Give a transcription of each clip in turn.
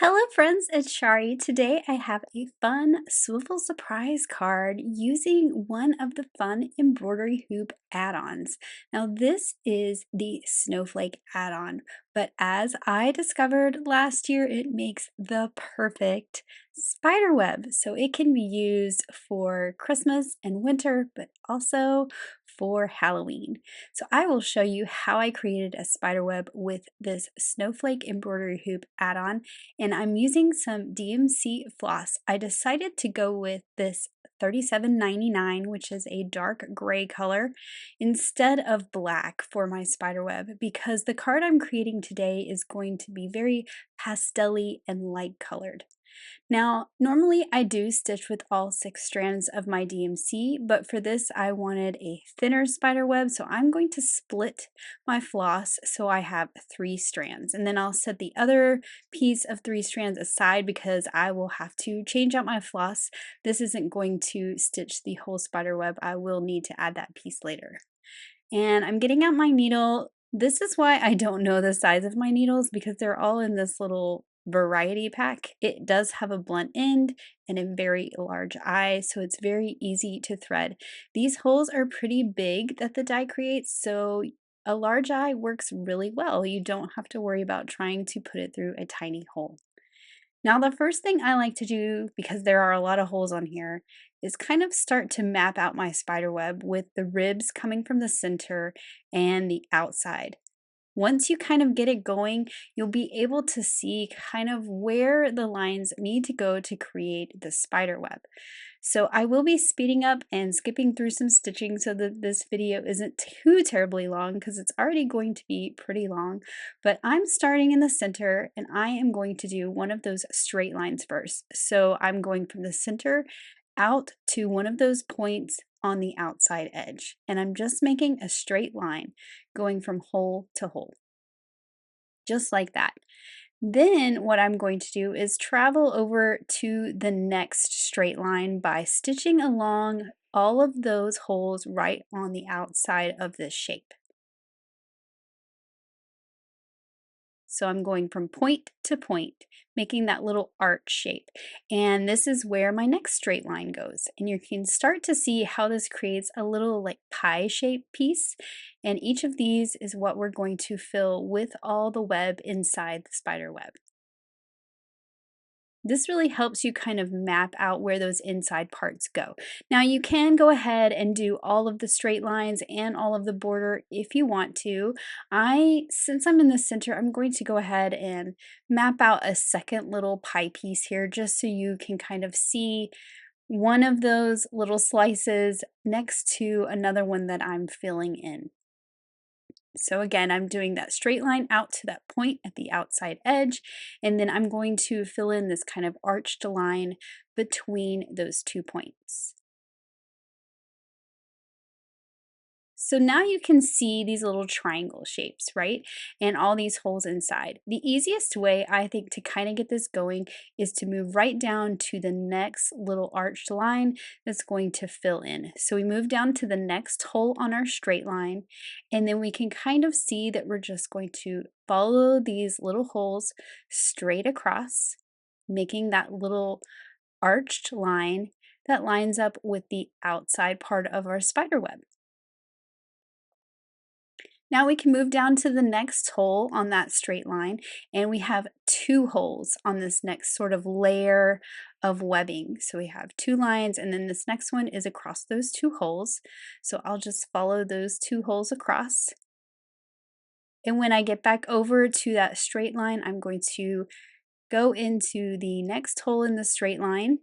Hello friends, it's Chari. Today I have a fun Swivel Surprise card using one of the fun embroidery hoop add-ons. Now this is the snowflake add-on, but as I discovered last year, it makes the perfect spider web. So it can be used for Christmas and winter, but also for Halloween. So I will show you how I created a spider web with this snowflake embroidery hoop add-on, and I'm using some DMC floss. I decided to go with this $37.99, which is a dark gray color, instead of black for my spider web because the card I'm creating today is going to be very pastel-y and light colored. Now, normally I do stitch with all 6 strands of my DMC, but for this I wanted a thinner spider web, so I'm going to split my floss so I have 3 strands. And then I'll set the other piece of 3 strands aside because I will have to change out my floss. This isn't going to stitch the whole spider web. I will need to add that piece later. And I'm getting out my needle. This is why I don't know the size of my needles because they're all in this little variety pack. It does have a blunt end and a very large eye, so it's very easy to thread. These holes are pretty big that the die creates, so a large eye works really well. You don't have to worry about trying to put it through a tiny hole. Now, the first thing I like to do, because there are a lot of holes on here, is kind of start to map out my spider web with the ribs coming from the center and the outside. Once you kind of get it going, you'll be able to see kind of where the lines need to go to create the spider web. So I will be speeding up and skipping through some stitching so that this video isn't too terribly long because it's already going to be pretty long. But I'm starting in the center and I am going to do one of those straight lines first. So I'm going from the center out to one of those points on the outside edge. And I'm just making a straight line going from hole to hole, just like that. Then what I'm going to do is travel over to the next straight line by stitching along all of those holes right on the outside of this shape. So I'm going from point to point, making that little arch shape. And this is where my next straight line goes. And you can start to see how this creates a little like pie shaped piece. And each of these is what we're going to fill with all the web inside the spider web. This really helps you kind of map out where those inside parts go. Now you can go ahead and do all of the straight lines and all of the border if you want to. Since I'm in the center, I'm going to go ahead and map out a second little pie piece here just so you can kind of see one of those little slices next to another one that I'm filling in. So again, I'm doing that straight line out to that point at the outside edge, and then I'm going to fill in this kind of arched line between those 2 points. So now you can see these little triangle shapes, right? And all these holes inside. The easiest way, I think, to kind of get this going is to move right down to the next little arched line that's going to fill in. So we move down to the next hole on our straight line, and then we can kind of see that we're just going to follow these little holes straight across, making that little arched line that lines up with the outside part of our spider web. Now we can move down to the next hole on that straight line, and we have 2 holes on this next sort of layer of webbing. So we have 2 lines, and then this next one is across those 2 holes. So I'll just follow those 2 holes across. And when I get back over to that straight line, I'm going to go into the next hole in the straight line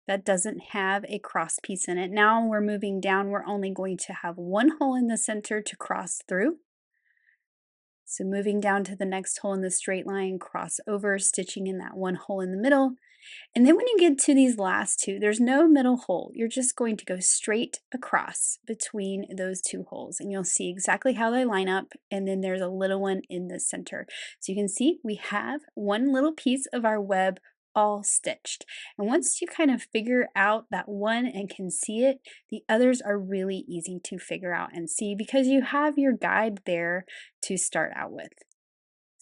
that doesn't have a cross piece in it. Now we're moving down, we're only going to have 1 hole in the center to cross through. So moving down to the next hole in the straight line, cross over, stitching in that 1 hole in the middle. And then when you get to these last 2, there's no middle hole. You're just going to go straight across between those 2 holes, and you'll see exactly how they line up, and then there's a little one in the center. So you can see we have one little piece of our web all stitched. And once you kind of figure out that one and can see it, the others are really easy to figure out and see because you have your guide there to start out with.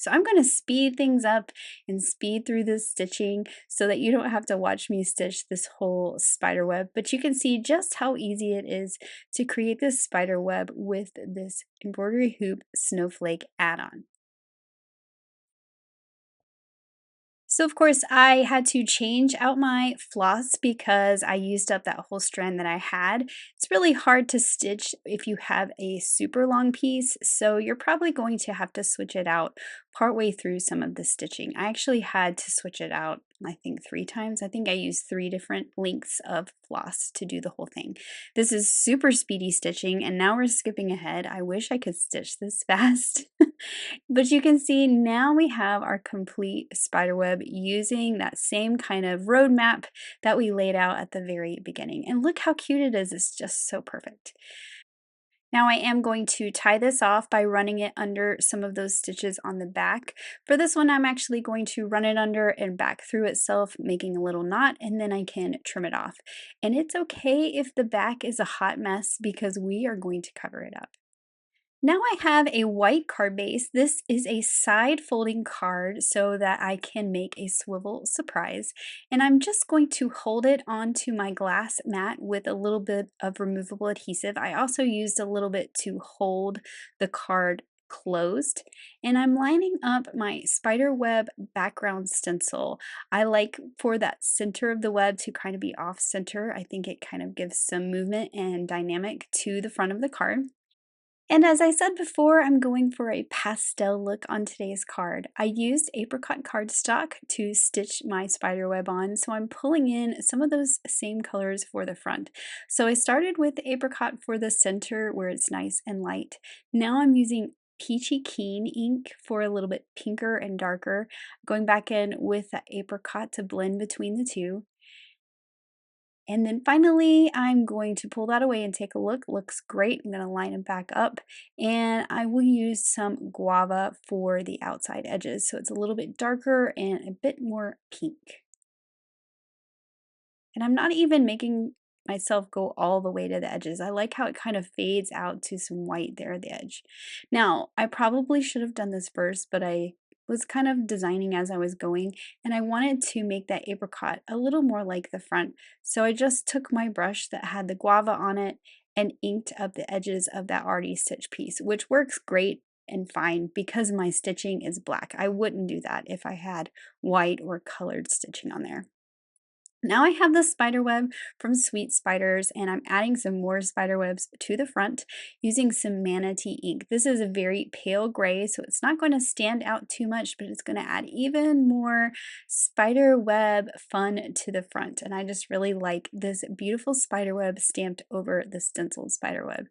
So I'm going to speed things up and speed through this stitching so that you don't have to watch me stitch this whole spider web, but you can see just how easy it is to create this spider web with this embroidery hoop snowflake add-on. So of course I had to change out my floss because I used up that whole strand that I had. It's really hard to stitch if you have a super long piece, so you're probably going to have to switch it out partway through some of the stitching. I actually had to switch it out, I think 3 times. I think I used 3 different lengths of floss to do the whole thing. This is super speedy stitching, and now we're skipping ahead. I wish I could stitch this fast. But you can see now we have our complete spider web using that same kind of roadmap that we laid out at the very beginning. And look how cute it is. It's just so perfect. Now I am going to tie this off by running it under some of those stitches on the back. For this one, I'm actually going to run it under and back through itself, making a little knot, and then I can trim it off. And it's okay if the back is a hot mess because we are going to cover it up. Now I have a white card base. This is a side folding card so that I can make a swivel surprise. And I'm just going to hold it onto my glass mat with a little bit of removable adhesive. I also used a little bit to hold the card closed. And I'm lining up my spider web background stencil. I like for that center of the web to kind of be off center. I think it kind of gives some movement and dynamic to the front of the card. And as I said before, I'm going for a pastel look on today's card. I used apricot cardstock to stitch my spider web on, so I'm pulling in some of those same colors for the front. So I started with apricot for the center where it's nice and light. Now I'm using Peachy Keen ink for a little bit pinker and darker, going back in with the apricot to blend between the two. And then finally, I'm going to pull that away and take a look. Looks great. I'm going to line it back up, and I will use some guava for the outside edges. So it's a little bit darker and a bit more pink. And I'm not even making myself go all the way to the edges. I like how it kind of fades out to some white there at the edge. Now, I probably should have done this first, but I was kind of designing as I was going, and I wanted to make that apricot a little more like the front. So I just took my brush that had the guava on it and inked up the edges of that already stitched piece, which works great and fine because my stitching is black. I wouldn't do that if I had white or colored stitching on there. Now I have the spider web from Sweet Spiders, and I'm adding some more spider webs to the front using some manatee ink. This is a very pale gray, so it's not going to stand out too much, but it's going to add even more spider web fun to the front. And I just really like this beautiful spider web stamped over the stenciled spider web.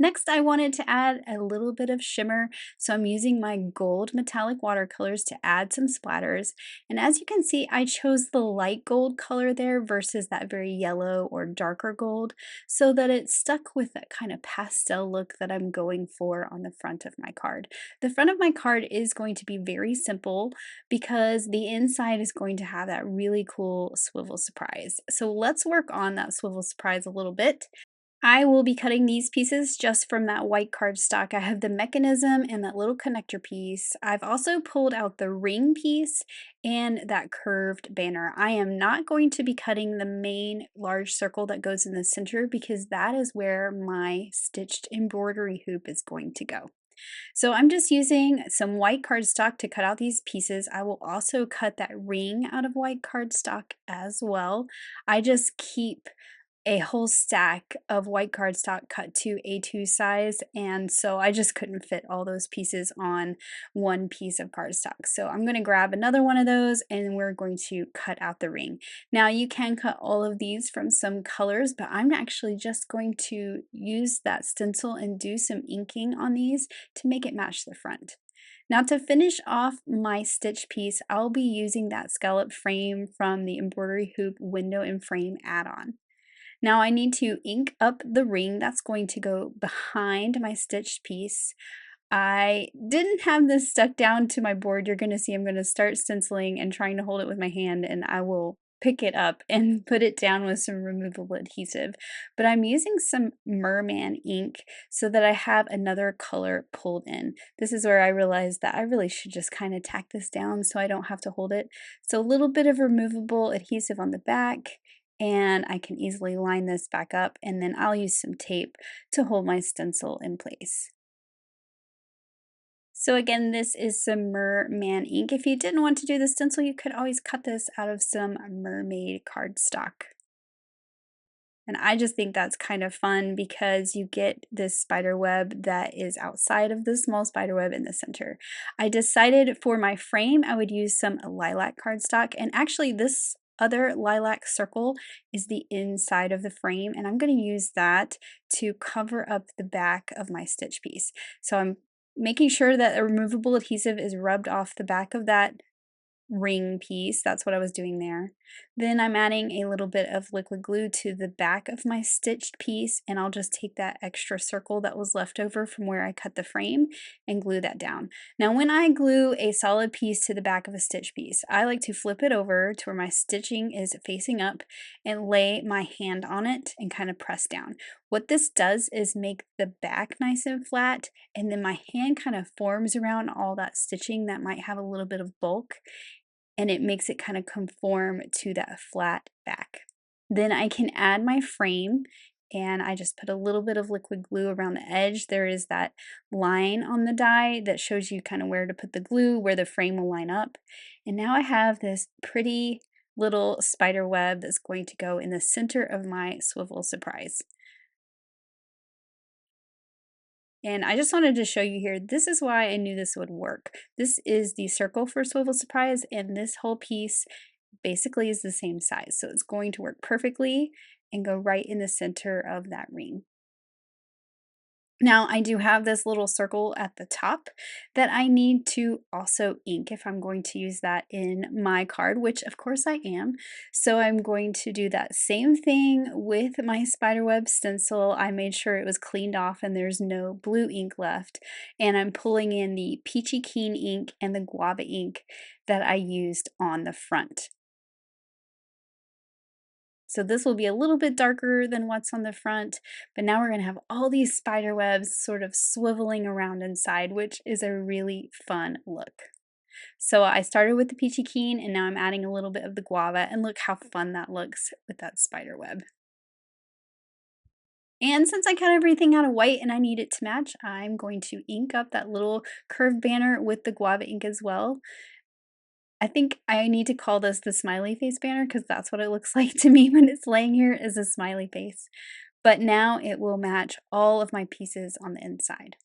Next, I wanted to add a little bit of shimmer, so I'm using my gold metallic watercolors to add some splatters. And as you can see, I chose the light gold color there versus that very yellow or darker gold, so that it stuck with that kind of pastel look that I'm going for on the front of my card. The front of my card is going to be very simple because the inside is going to have that really cool swivel surprise. So let's work on that swivel surprise a little bit. I will be cutting these pieces just from that white cardstock. I have the mechanism and that little connector piece. I've also pulled out the ring piece and that curved banner. I am not going to be cutting the main large circle that goes in the center because that is where my stitched embroidery hoop is going to go. So I'm just using some white cardstock to cut out these pieces. I will also cut that ring out of white cardstock as well. I just keep a whole stack of white cardstock cut to A2 size, and so I just couldn't fit all those pieces on one piece of cardstock. So I'm going to grab another one of those and we're going to cut out the ring. Now you can cut all of these from some colors, but I'm actually just going to use that stencil and do some inking on these to make it match the front. Now to finish off my stitch piece, I'll be using that scallop frame from the embroidery hoop window and frame add-on. Now I need to ink up the ring that's going to go behind my stitched piece. I didn't have this stuck down to my board. You're going to see I'm going to start stenciling and trying to hold it with my hand, and I will pick it up and put it down with some removable adhesive, but I'm using some merman ink so that I have another color pulled in. This is where I realized that I really should just kind of tack this down so I don't have to hold it. So a little bit of removable adhesive on the back, and I can easily line this back up, and then I'll use some tape to hold my stencil in place. So again, this is some merman ink. If you didn't want to do the stencil, you could always cut this out of some mermaid cardstock. And I just think that's kind of fun because you get this spider web that is outside of the small spider web in the center. I decided for my frame I would use some lilac cardstock, and actually this other lilac circle is the inside of the frame, and I'm going to use that to cover up the back of my stitch piece. So I'm making sure that a removable adhesive is rubbed off the back of that ring piece. That's what I was doing there. Then I'm adding a little bit of liquid glue to the back of my stitched piece, and I'll just take that extra circle that was left over from where I cut the frame and glue that down. Now when I glue a solid piece to the back of a stitch piece, I like to flip it over to where my stitching is facing up and lay my hand on it and kind of press down. What this does is make the back nice and flat, and then my hand kind of forms around all that stitching that might have a little bit of bulk, and it makes it kind of conform to that flat back. Then I can add my frame, and I just put a little bit of liquid glue around the edge. There is that line on the die that shows you kind of where to put the glue, where the frame will line up. And now I have this pretty little spider web that's going to go in the center of my Swivel Surprise. And I just wanted to show you here, this is why I knew this would work. This is the circle for Swivel Surprise, and this whole piece basically is the same size. So it's going to work perfectly and go right in the center of that ring. Now I do have this little circle at the top that I need to also ink if I'm going to use that in my card, which of course I am. So I'm going to do that same thing with my spiderweb stencil. I made sure it was cleaned off and there's no blue ink left. And I'm pulling in the Peachy Keen ink and the guava ink that I used on the front. So this will be a little bit darker than what's on the front, but now we're going to have all these spider webs sort of swiveling around inside, which is a really fun look. So I started with the Peachy Keen, and now I'm adding a little bit of the guava, and look how fun that looks with that spider web. And since I cut everything out of white and I need it to match, I'm going to ink up that little curved banner with the guava ink as well. I think I need to call this the smiley face banner because that's what it looks like to me when it's laying here is a smiley face. But now it will match all of my pieces on the inside.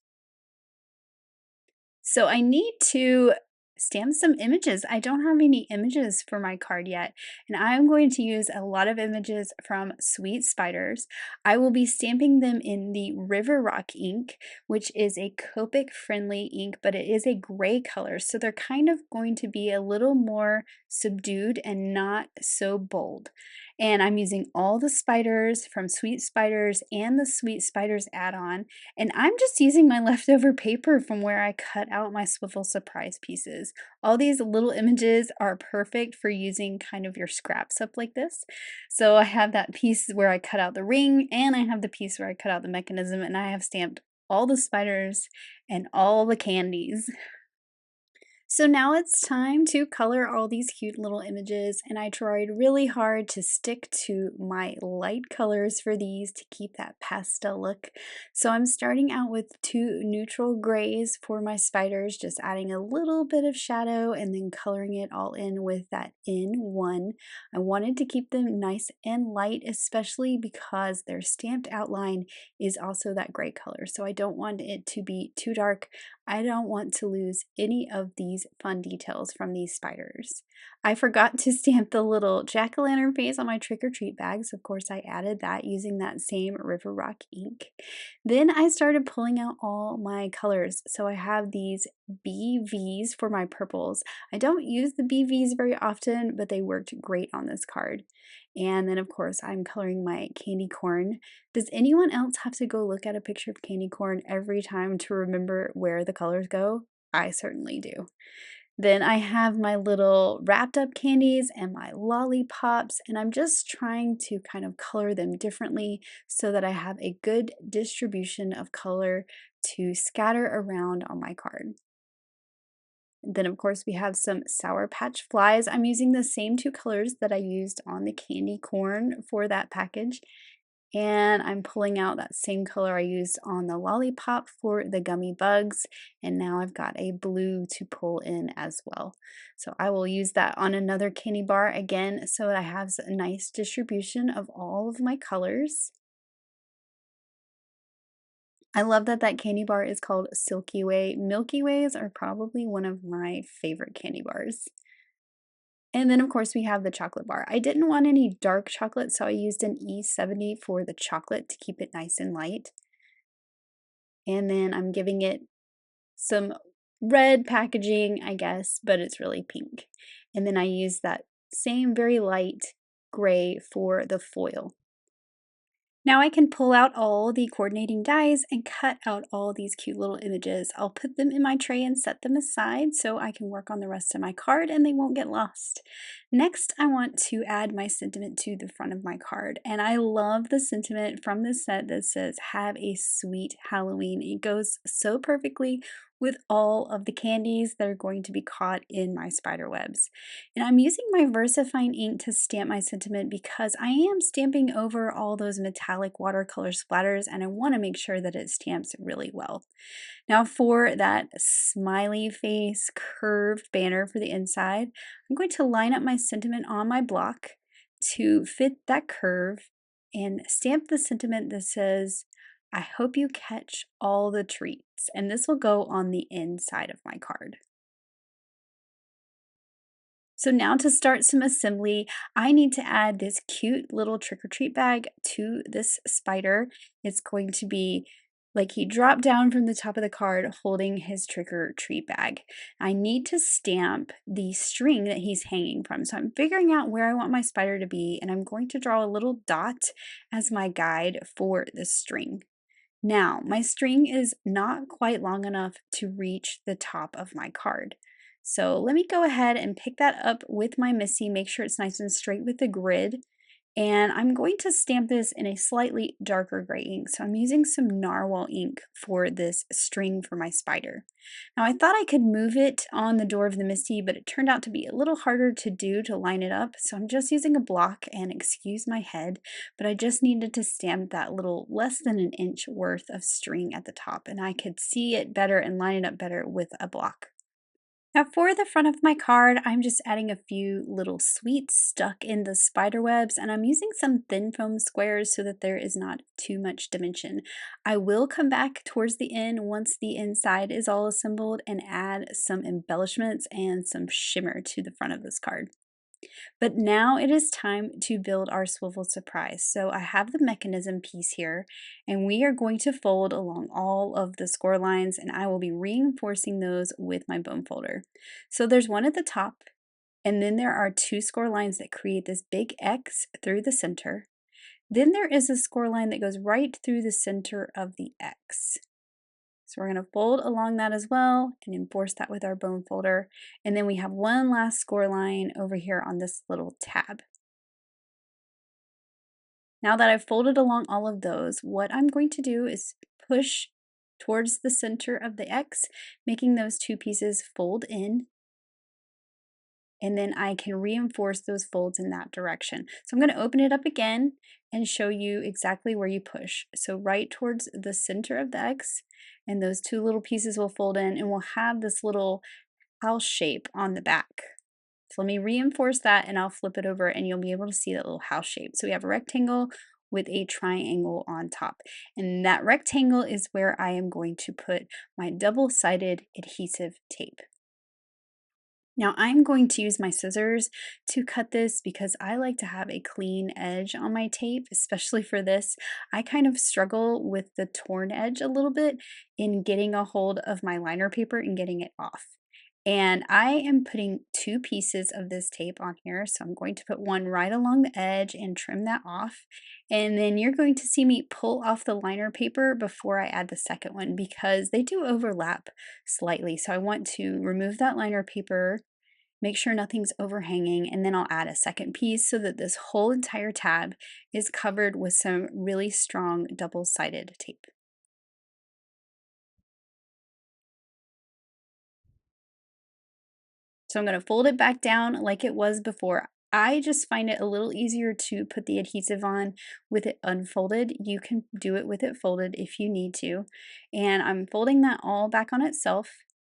So I need to stamp some images. I don't have any images for my card yet, and I'm going to use a lot of images from Sweet Spiders. I will be stamping them in the River Rock ink, which is a Copic friendly ink, but it is a gray color, so they're kind of going to be a little more subdued and not so bold. And I'm using all the spiders from Sweet Spiders and the Sweet Spiders add-on, and I'm just using my leftover paper from where I cut out my Swivel Surprise pieces. All these little images are perfect for using kind of your scraps up like this. So I have that piece where I cut out the ring, and I have the piece where I cut out the mechanism, and I have stamped all the spiders and all the candies. So now it's time to color all these cute little images, and I tried really hard to stick to my light colors for these to keep that pastel look. So I'm starting out with two neutral grays for my spiders, just adding a little bit of shadow and then coloring it all in with that N1. I wanted to keep them nice and light, especially because their stamped outline is also that gray color. So I don't want it to be too dark. I don't want to lose any of these fun details from these spiders. I forgot to stamp the little jack-o'-lantern face on my trick-or-treat bags. Of course, I added that using that same River Rock ink. Then I started pulling out all my colors. So I have these BVs for my purples. I don't use the BVs very often, but they worked great on this card. And then, of course, I'm coloring my candy corn. Does anyone else have to go look at a picture of candy corn every time to remember where the colors go? I certainly do. Then I have my little wrapped up candies and my lollipops, and I'm just trying to kind of color them differently so that I have a good distribution of color to scatter around on my card. Then, of course, we have some Sour Patch Flies. I'm using the same two colors that I used on the candy corn for that package. And I'm pulling out that same color I used on the lollipop for the gummy bugs. And now I've got a blue to pull in as well. So I will use that on another candy bar again so that I have a nice distribution of all of my colors. I love that that candy bar is called Silky Way. Milky Ways are probably one of my favorite candy bars. And then, of course, we have the chocolate bar. I didn't want any dark chocolate, so I used an E70 for the chocolate to keep it nice and light. And then I'm giving it some red packaging, I guess, but it's really pink. And then I use that same very light gray for the foil. Now I can pull out all the coordinating dies and cut out all these cute little images. I'll put them in my tray and set them aside so I can work on the rest of my card and they won't get lost. Next, I want to add my sentiment to the front of my card. And I love the sentiment from this set that says, "Have a sweet Halloween." It goes so perfectly with all of the candies that are going to be caught in my spider webs. And I'm using my VersaFine ink to stamp my sentiment because I am stamping over all those metallic watercolor splatters and I want to make sure that it stamps really well. Now for that smiley face curved banner for the inside, I'm going to line up my sentiment on my block to fit that curve and stamp the sentiment that says, "I hope you catch all the treats." And this will go on the inside of my card. So now to start some assembly, I need to add this cute little trick-or-treat bag to this spider. It's going to be like he dropped down from the top of the card holding his trick-or-treat bag. I need to stamp the string that he's hanging from. So I'm figuring out where I want my spider to be, and I'm going to draw a little dot as my guide for the string. Now, my string is not quite long enough to reach the top of my card. So let me go ahead and pick that up with my Missy, make sure it's nice and straight with the grid. And I'm going to stamp this in a slightly darker gray ink. So I'm using some Narwhal ink for this string for my spider. Now I thought I could move it on the door of the Misty, but it turned out to be a little harder to do to line it up. So I'm just using a block, and excuse my head, but I just needed to stamp that little less than an inch worth of string at the top, and I could see it better and line it up better with a block. Now for the front of my card, I'm just adding a few little sweets stuck in the spider webs, and I'm using some thin foam squares so that there is not too much dimension. I will come back towards the end once the inside is all assembled and add some embellishments and some shimmer to the front of this card. But now it is time to build our swivel surprise. So I have the mechanism piece here, and we are going to fold along all of the score lines, and I will be reinforcing those with my bone folder. So there's one at the top, and then there are two score lines that create this big X through the center. Then there is a score line that goes right through the center of the X. So we're going to fold along that as well and enforce that with our bone folder. And then we have one last score line over here on this little tab. Now that I've folded along all of those, what I'm going to do is push towards the center of the X, making those two pieces fold in, and then I can reinforce those folds in that direction. So I'm going to open it up again and show you exactly where you push. So right towards the center of the X, and those two little pieces will fold in, and we'll have this little house shape on the back. So let me reinforce that, and I'll flip it over and you'll be able to see that little house shape. So we have a rectangle with a triangle on top. And that rectangle is where I am going to put my double-sided adhesive tape. Now I'm going to use my scissors to cut this because I like to have a clean edge on my tape, especially for this. I kind of struggle with the torn edge a little bit in getting a hold of my liner paper and getting it off. And I am putting 2 pieces of this tape on here, so I'm going to put one right along the edge and trim that off. And then you're going to see me pull off the liner paper before I add the second one because they do overlap slightly. So I want to remove that liner paper, make sure nothing's overhanging, and then I'll add a second piece so that this whole entire tab is covered with some really strong double-sided tape. So I'm going to fold it back down like it was before. I just find it a little easier to put the adhesive on with it unfolded. You can do it with it folded if you need to. And I'm folding that all back on itself.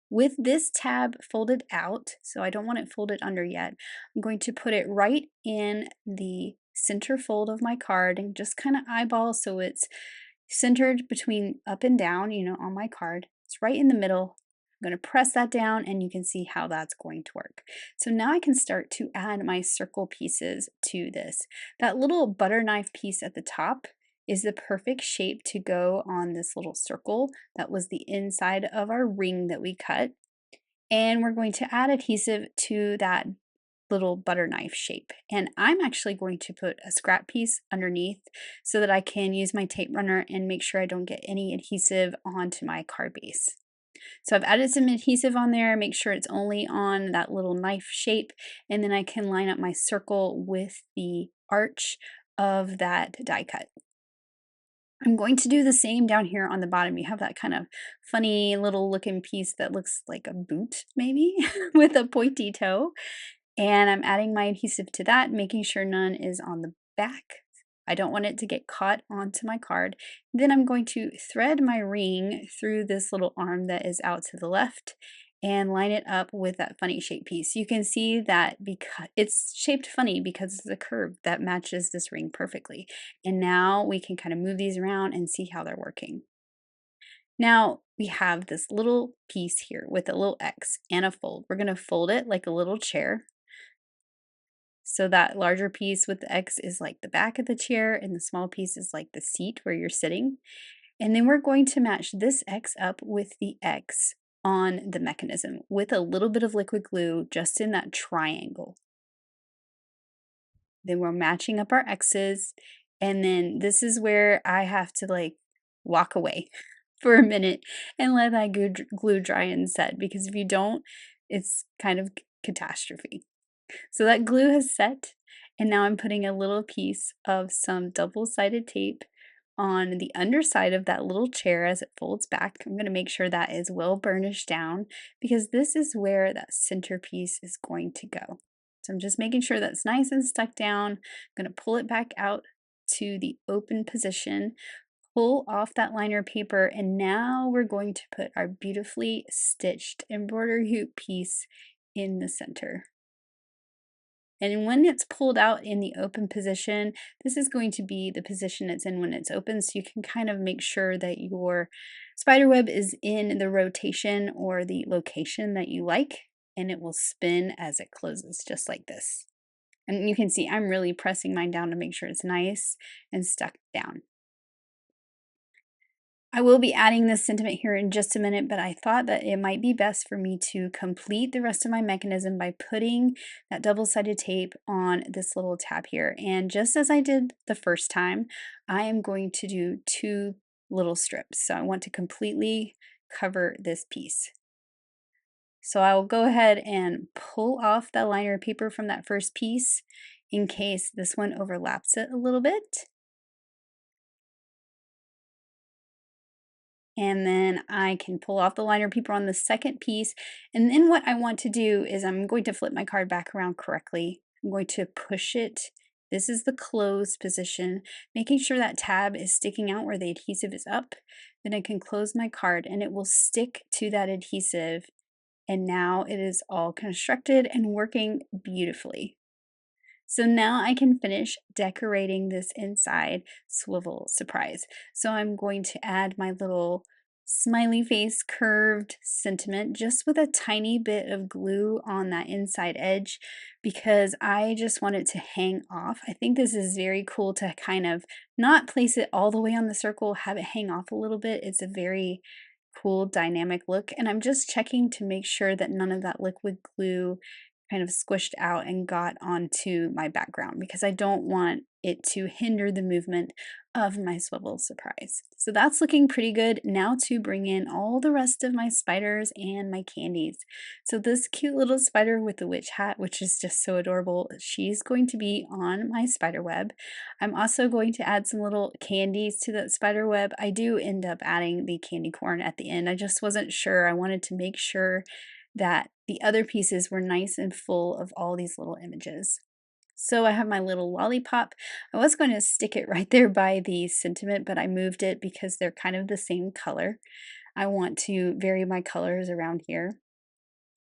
With this tab folded out, so I don't want it folded under yet, I'm going to put it right in the center fold of my card and just kind of eyeball so it's centered between up and down, on my card. It's right in the middle. I'm going to press that down and you can see how that's going to work. So now I can start to add my circle pieces to this. That little butter knife piece at the top is the perfect shape to go on this little circle. That was the inside of our ring that we cut. And we're going to add adhesive to that little butter knife shape. And I'm actually going to put a scrap piece underneath so that I can use my tape runner and make sure I don't get any adhesive onto my card base. So I've added some adhesive on there, make sure it's only on that little knife shape, and then I can line up my circle with the arch of that die cut. I'm going to do the same down here on the bottom. You have that kind of funny little looking piece that looks like a boot, maybe, with a pointy toe. And I'm adding my adhesive to that, making sure none is on the back. I don't want it to get caught onto my card. Then I'm going to thread my ring through this little arm that is out to the left and line it up with that funny shape piece. You can see that because it's shaped funny because it's a curve that matches this ring perfectly. And now we can kind of move these around and see how they're working. Now we have this little piece here with a little X and a fold. We're going to fold it like a little chair. So that larger piece with the X is like the back of the chair, and the small piece is like the seat where you're sitting. And then we're going to match this X up with the X on the mechanism with a little bit of liquid glue just in that triangle. Then we're matching up our X's, and then this is where I have to like walk away for a minute and let that glue dry and set, because if you don't, it's kind of catastrophe. So that glue has set, and now I'm putting a little piece of some double-sided tape on the underside of that little chair as it folds back. I'm going to make sure that is well burnished down because this is where that centerpiece is going to go. So I'm just making sure that's nice and stuck down. I'm going to pull it back out to the open position, pull off that liner paper, and now we're going to put our beautifully stitched embroidery hoop piece in the center. And when it's pulled out in the open position, this is going to be the position it's in when it's open, so you can kind of make sure that your spider web is in the rotation or the location that you like, and it will spin as it closes, just like this. And you can see I'm really pressing mine down to make sure it's nice and stuck down. I will be adding this sentiment here in just a minute, but I thought that it might be best for me to complete the rest of my mechanism by putting that double-sided tape on this little tab here. And just as I did the first time, I am going to do 2 little strips. So I want to completely cover this piece. So I will go ahead and pull off that liner paper from that first piece in case this one overlaps it a little bit. And then I can pull off the liner paper on the second piece. And then what I want to do is I'm going to flip my card back around correctly. I'm going to push it. This is the closed position, making sure that tab is sticking out where the adhesive is up. Then I can close my card and it will stick to that adhesive. And now it is all constructed and working beautifully. So now I can finish decorating this inside swivel surprise. So I'm going to add my little smiley face curved sentiment just with a tiny bit of glue on that inside edge because I just want it to hang off. I think this is very cool to kind of not place it all the way on the circle, have it hang off a little bit. It's a very cool dynamic look, and I'm just checking to make sure that none of that liquid glue kind of squished out and got onto my background because I don't want it to hinder the movement of my swivel surprise. So that's looking pretty good. Now to bring in all the rest of my spiders and my candies. So this cute little spider with the witch hat, which is just so adorable, she's going to be on my spider web. I'm also going to add some little candies to that spider web. I do end up adding the candy corn at the end. I just wasn't sure. I wanted to make sure that the other pieces were nice and full of all these little images. So I have my little lollipop. I was going to stick it right there by the sentiment, but I moved it because they're kind of the same color. I want to vary my colors around here.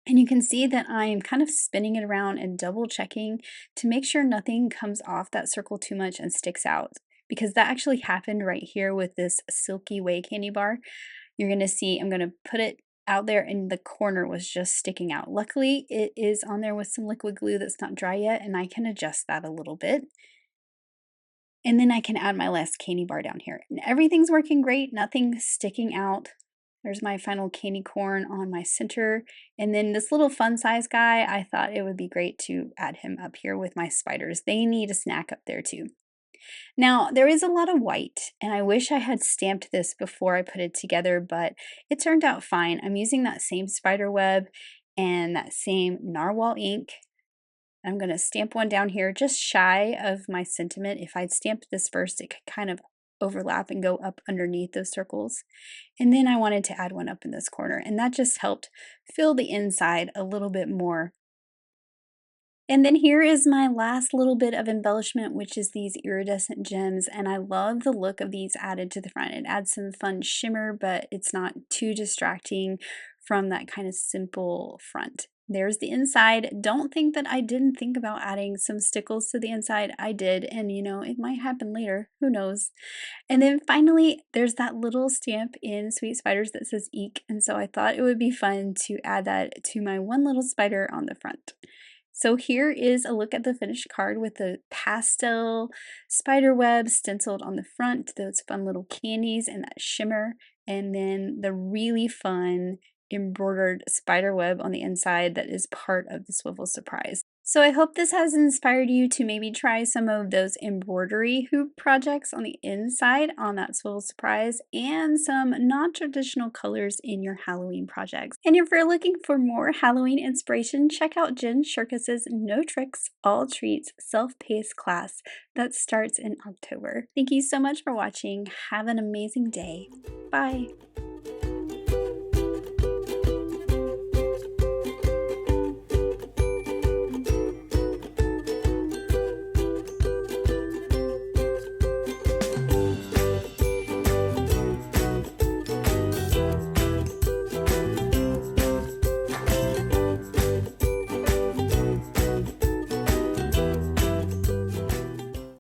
And you can see that I'm kind of spinning it around and double checking to make sure nothing comes off that circle too much and sticks out. Because that actually happened right here with this Silky Way candy bar. You're going to see I'm going to put it out there and the corner was just sticking out. Luckily, it is on there with some liquid glue that's not dry yet, and I can adjust that a little bit. And then I can add my last candy bar down here. And everything's working great, nothing sticking out. There's my final candy corn on my center. And then this little fun size guy, I thought it would be great to add him up here with my spiders. They need a snack up there too. Now, there is a lot of white, and I wish I had stamped this before I put it together, but it turned out fine. I'm using that same spider web and that same narwhal ink. I'm going to stamp one down here just shy of my sentiment. If I'd stamped this first, it could kind of overlap and go up underneath those circles. And then I wanted to add one up in this corner, and that just helped fill the inside a little bit more. And then here is my last little bit of embellishment, which is these iridescent gems, and I love the look of these added to the front. It adds some fun shimmer, but it's not too distracting from that kind of simple front. There's the inside. Don't think that I didn't think about adding some stickles to the inside. I did, and you know, it might happen later. Who knows? And then finally, there's that little stamp in Sweet Spiders that says Eek, and so I thought it would be fun to add that to my one little spider on the front. So here is a look at the finished card with the pastel spider web stenciled on the front, those fun little candies and that shimmer, and then the really fun embroidered spider web on the inside that is part of the Swivel Surprise. So I hope this has inspired you to maybe try some of those embroidery hoop projects on the inside on that Swivel Surprise and some non-traditional colors in your Halloween projects. And if you're looking for more Halloween inspiration, check out Jen Shirkus's No Tricks, All Treats self-paced class that starts in October. Thank you so much for watching. Have an amazing day. Bye.